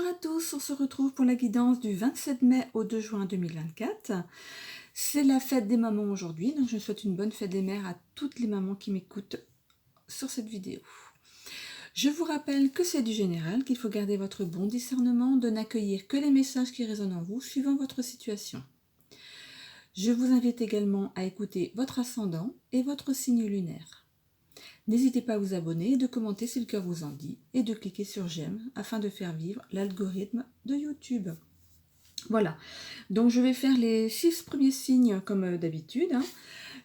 Bonjour à tous, on se retrouve pour la guidance du 27 mai au 2 juin 2024. C'est la fête des mamans aujourd'hui, donc je souhaite une bonne fête des mères à toutes les mamans qui m'écoutent sur cette vidéo. Je vous rappelle que c'est du général, qu'il faut garder votre bon discernement, de n'accueillir que les messages qui résonnent en vous suivant votre situation. Je vous invite également à écouter votre ascendant et votre signe lunaire. N'hésitez pas à vous abonner, de commenter si le cœur vous en dit et de cliquer sur j'aime afin de faire vivre l'algorithme de YouTube. Voilà, donc je vais faire les 6 premiers signes comme d'habitude.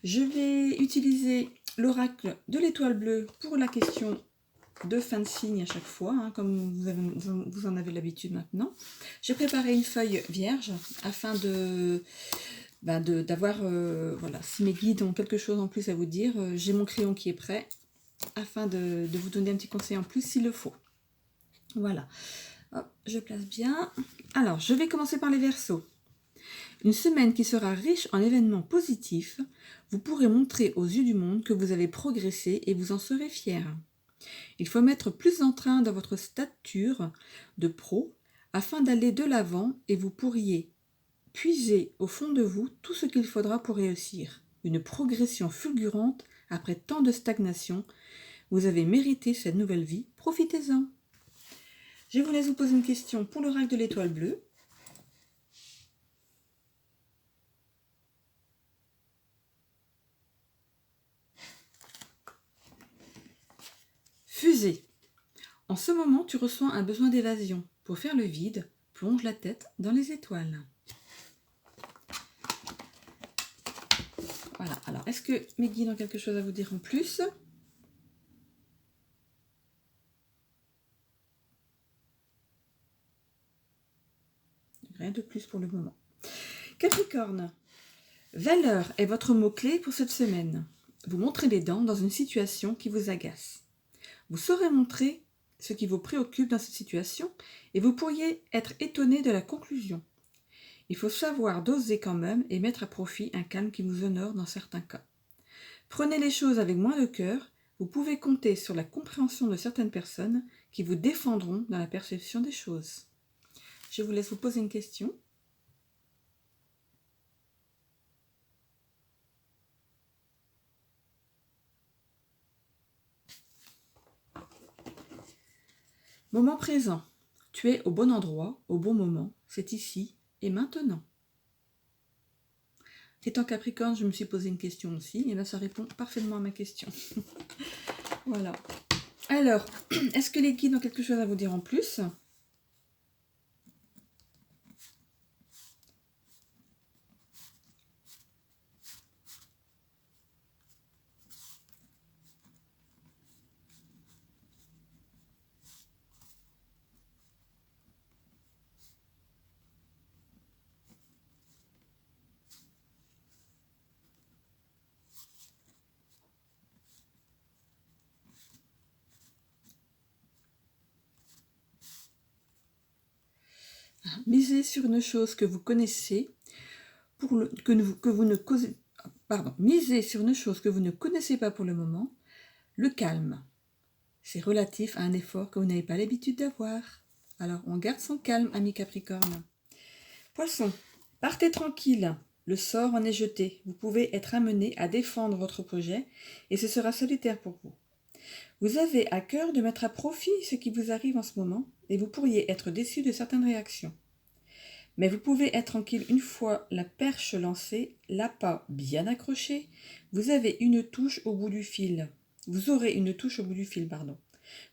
Je vais utiliser l'oracle de l'étoile bleue pour la question de fin de signe à chaque fois, comme vous en avez l'habitude maintenant. J'ai préparé une feuille vierge afin d'avoir, voilà, si mes guides ont quelque chose en plus à vous dire, j'ai mon crayon qui est prêt afin de vous donner un petit conseil en plus s'il le faut. Voilà, hop, je place bien. Alors, je vais commencer par les Verseaux. Une semaine qui sera riche en événements positifs, vous pourrez montrer aux yeux du monde que vous avez progressé et vous en serez fiers. Il faut mettre plus d'entrain dans votre stature de pro afin d'aller de l'avant et vous pourriez puiser au fond de vous tout ce qu'il faudra pour réussir. Une progression fulgurante après tant de stagnation. Vous avez mérité cette nouvelle vie, profitez-en. Je vous laisse vous poser une question pour l'oracle de l'étoile bleue. Fusée. En ce moment, tu reçois un besoin d'évasion. Pour faire le vide, plonge la tête dans les étoiles. Voilà, alors est-ce que mes guides ont quelque chose à vous dire en plus ? Rien de plus pour le moment. Capricorne. Valeur est votre mot-clé pour cette semaine. Vous montrez les dents dans une situation qui vous agace. Vous saurez montrer ce qui vous préoccupe dans cette situation et vous pourriez être étonné de la conclusion. Il faut savoir doser quand même et mettre à profit un calme qui vous honore dans certains cas. Prenez les choses avec moins de cœur, vous pouvez compter sur la compréhension de certaines personnes qui vous défendront dans la perception des choses. Je vous laisse vous poser une question. Moment présent. Tu es au bon endroit, au bon moment, c'est ici et maintenant. Étant Capricorne, je me suis posé une question aussi, et là ça répond parfaitement à ma question. Voilà. Alors, est-ce que les guides ont quelque chose à vous dire en plus ? Misez sur une chose que vous connaissez, misez sur une chose que vous ne connaissez pas pour le moment, le calme. C'est relatif à un effort que vous n'avez pas l'habitude d'avoir. Alors, on garde son calme, ami Capricorne. Poisson, partez tranquille. Le sort en est jeté. Vous pouvez être amené à défendre votre projet et ce sera salutaire pour vous. Vous avez à cœur de mettre à profit ce qui vous arrive en ce moment et vous pourriez être déçu de certaines réactions. Mais vous pouvez être tranquille une fois la perche lancée, l'appât bien accroché, vous avez une touche au bout du fil. Vous aurez une touche au bout du fil, pardon.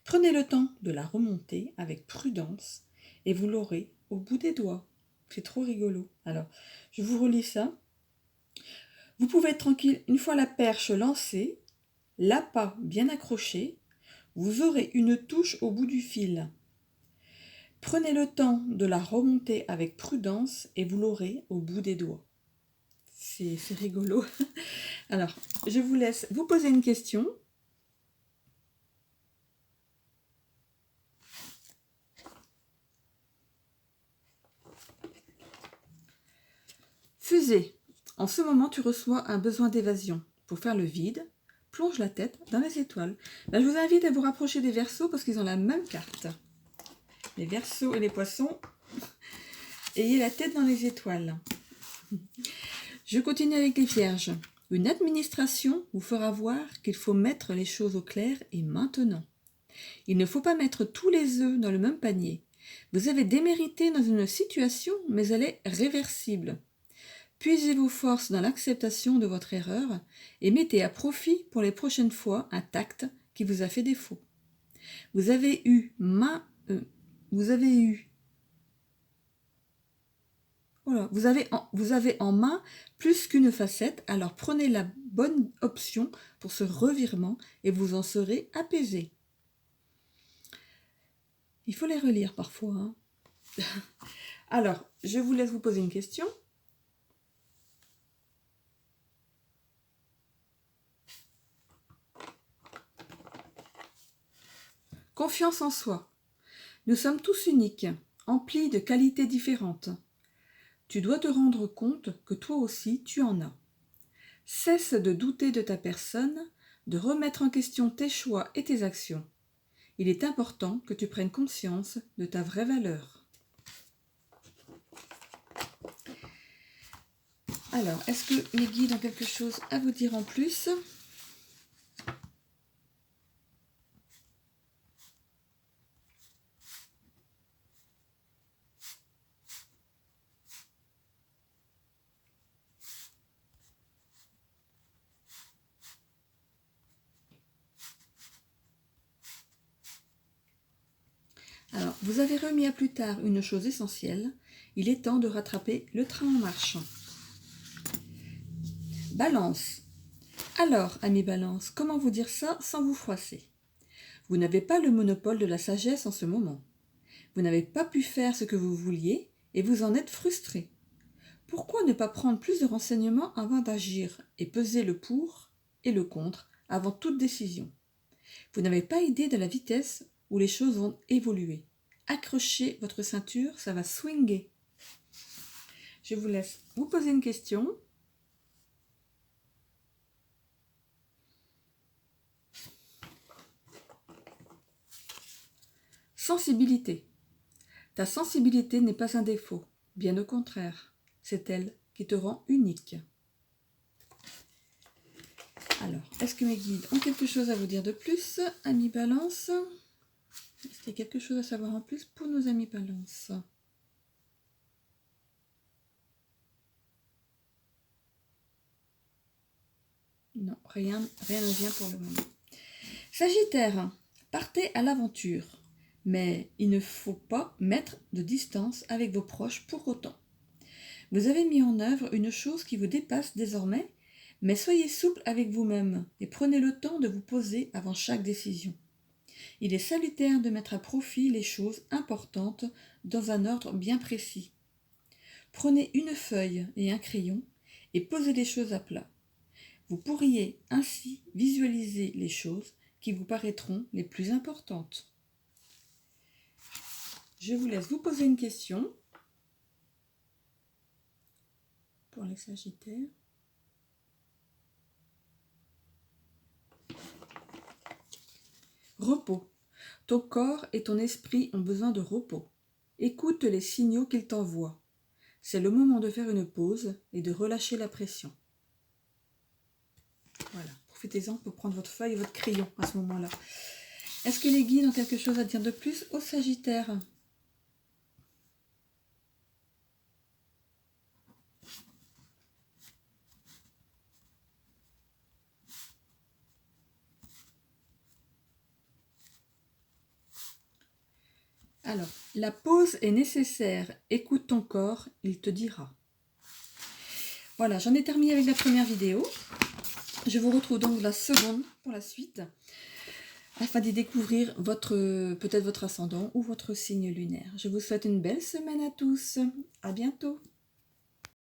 Prenez le temps de la remonter avec prudence et vous l'aurez au bout des doigts. C'est trop rigolo. Alors, je vous relis ça. Vous pouvez être tranquille une fois la perche lancée, l'appât bien accroché, vous aurez une touche au bout du fil. Prenez le temps de la remonter avec prudence et vous l'aurez au bout des doigts. C'est rigolo. Alors, je vous laisse vous poser une question. Fusée. En ce moment, tu reçois un besoin d'évasion. Pour faire le vide, plonge la tête dans les étoiles. Là, je vous invite à vous rapprocher des Verseaux parce qu'ils ont la même carte. Les Verseaux et les Poissons, ayez la tête dans les étoiles. Je continue avec les Vierges. Une administration vous fera voir qu'il faut mettre les choses au clair et maintenant. Il ne faut pas mettre tous les œufs dans le même panier. Vous avez démérité dans une situation, mais elle est réversible. Puisez vos forces dans l'acceptation de votre erreur et mettez à profit pour les prochaines fois un tact qui vous a fait défaut. Vous avez en main plus qu'une facette, alors prenez la bonne option pour ce revirement et vous en serez apaisé. Il faut les relire parfois. Hein. Alors, je vous laisse vous poser une question. Confiance en soi. Nous sommes tous uniques, emplis de qualités différentes. Tu dois te rendre compte que toi aussi tu en as. Cesse de douter de ta personne, de remettre en question tes choix et tes actions. Il est important que tu prennes conscience de ta vraie valeur. Alors, est-ce que mes guides ont quelque chose à vous dire en plus ? Alors, vous avez remis à plus tard une chose essentielle. Il est temps de rattraper le train en marche. Balance. Alors, ami Balance, comment vous dire ça sans vous froisser ? Vous n'avez pas le monopole de la sagesse en ce moment. Vous n'avez pas pu faire ce que vous vouliez et vous en êtes frustré. Pourquoi ne pas prendre plus de renseignements avant d'agir et peser le pour et le contre avant toute décision ? Vous n'avez pas idée de la vitesse où les choses vont évoluer. Accrochez votre ceinture, ça va swinger. Je vous laisse vous poser une question. Sensibilité. Ta sensibilité n'est pas un défaut, bien au contraire. C'est elle qui te rend unique. Alors, est-ce que mes guides ont quelque chose à vous dire de plus, amis Balance ? Est-ce qu'il y a quelque chose à savoir en plus pour nos amis Balance ? Non, rien ne vient pour le moment. Sagittaire, partez à l'aventure, mais il ne faut pas mettre de distance avec vos proches pour autant. Vous avez mis en œuvre une chose qui vous dépasse désormais, mais soyez souple avec vous-même et prenez le temps de vous poser avant chaque décision. Il est salutaire de mettre à profit les choses importantes dans un ordre bien précis. Prenez une feuille et un crayon et posez les choses à plat. Vous pourriez ainsi visualiser les choses qui vous paraîtront les plus importantes. Je vous laisse vous poser une question pour les Sagittaires. Repos. Ton corps et ton esprit ont besoin de repos. Écoute les signaux qu'ils t'envoient. C'est le moment de faire une pause et de relâcher la pression. Voilà, profitez-en pour prendre votre feuille et votre crayon à ce moment-là. Est-ce que les guides ont quelque chose à dire de plus aux Sagittaires ? Alors, la pause est nécessaire. Écoute ton corps, il te dira. Voilà, j'en ai terminé avec la première vidéo. Je vous retrouve donc la seconde pour la suite, afin d'y découvrir peut-être votre ascendant ou votre signe lunaire. Je vous souhaite une belle semaine à tous. À bientôt.